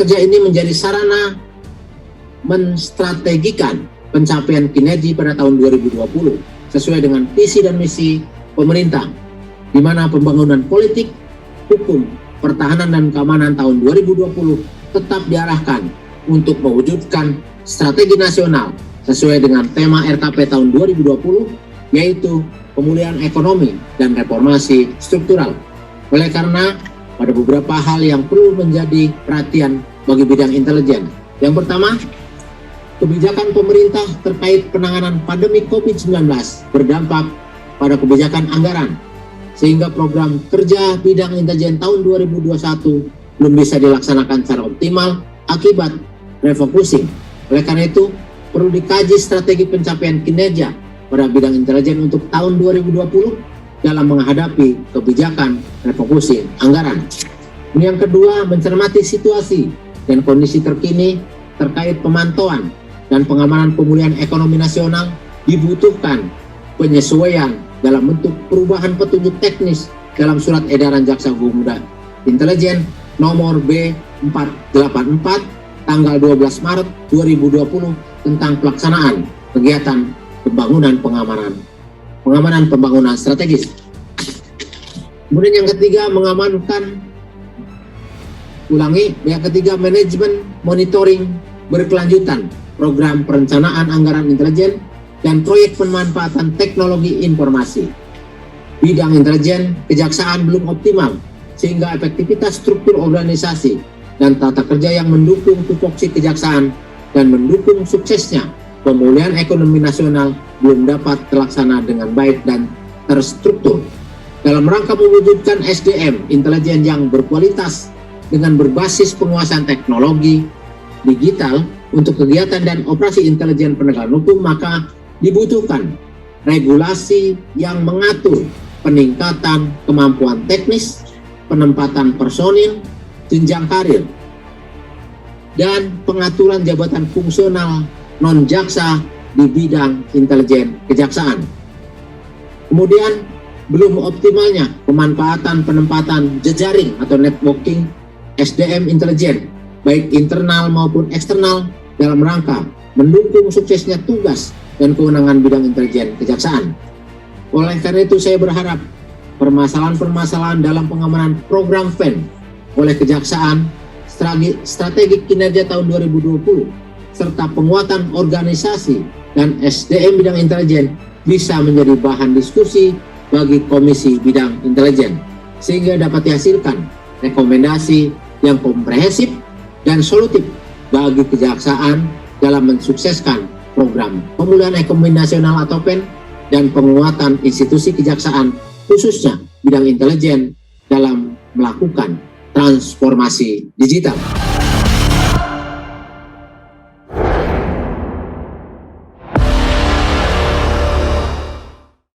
kerja ini menjadi sarana menstrategikan pencapaian kinerja pada tahun 2020 sesuai dengan visi dan misi pemerintah, di mana pembangunan politik, hukum, pertahanan dan keamanan tahun 2020 tetap diarahkan untuk mewujudkan strategi nasional sesuai dengan tema RKP tahun 2020, yaitu pemulihan ekonomi dan reformasi struktural. Oleh karena ada beberapa hal yang perlu menjadi perhatian bagi bidang intelijen. Yang pertama, kebijakan pemerintah terkait penanganan pandemi COVID-19 berdampak pada kebijakan anggaran, sehingga program kerja bidang intelijen tahun 2021 belum bisa dilaksanakan secara optimal akibat refocusing. Oleh karena itu, perlu dikaji strategi pencapaian kinerja pada bidang intelijen untuk tahun 2020 dalam menghadapi kebijakan refocusing anggaran. Yang kedua, mencermati situasi dan kondisi terkini terkait pemantauan dan pengamanan pemulihan ekonomi nasional. Dibutuhkan penyesuaian dalam bentuk perubahan petunjuk teknis dalam surat edaran Jaksa Agung Muda Intelijen nomor B484 tanggal 12 Maret 2020 tentang pelaksanaan kegiatan pembangunan pembangunan strategis. Kemudian yang ketiga, yang ketiga, manajemen monitoring berkelanjutan program perencanaan anggaran intelijen dan proyek pemanfaatan teknologi informasi. Bidang intelijen kejaksaan belum optimal, sehingga efektivitas struktur organisasi dan tata kerja yang mendukung tupoksi kejaksaan dan mendukung suksesnya pemulihan ekonomi nasional belum dapat terlaksana dengan baik dan terstruktur. Dalam rangka mewujudkan SDM intelijen yang berkualitas dengan berbasis penguasaan teknologi digital untuk kegiatan dan operasi intelijen penegakan hukum, maka dibutuhkan regulasi yang mengatur peningkatan kemampuan teknis, penempatan personil, jenjang karir, dan pengaturan jabatan fungsional non-jaksa di bidang intelijen kejaksaan. Kemudian, belum optimalnya pemanfaatan penempatan jejaring atau networking SDM intelijen, baik internal maupun eksternal, dalam rangka mendukung suksesnya tugas dan kewenangan bidang intelijen kejaksaan. Oleh karena itu, saya berharap permasalahan-permasalahan dalam pengamanan program PEN oleh kejaksaan, strategi kinerja tahun 2020, serta penguatan organisasi dan SDM bidang intelijen bisa menjadi bahan diskusi bagi Komisi Bidang Intelijen, sehingga dapat dihasilkan rekomendasi yang komprehensif dan solutif bagi kejaksaan dalam mensukseskan program pemulihan ekonomi nasional atau PEN dan penguatan institusi kejaksaan, khususnya bidang intelijen dalam melakukan transformasi digital.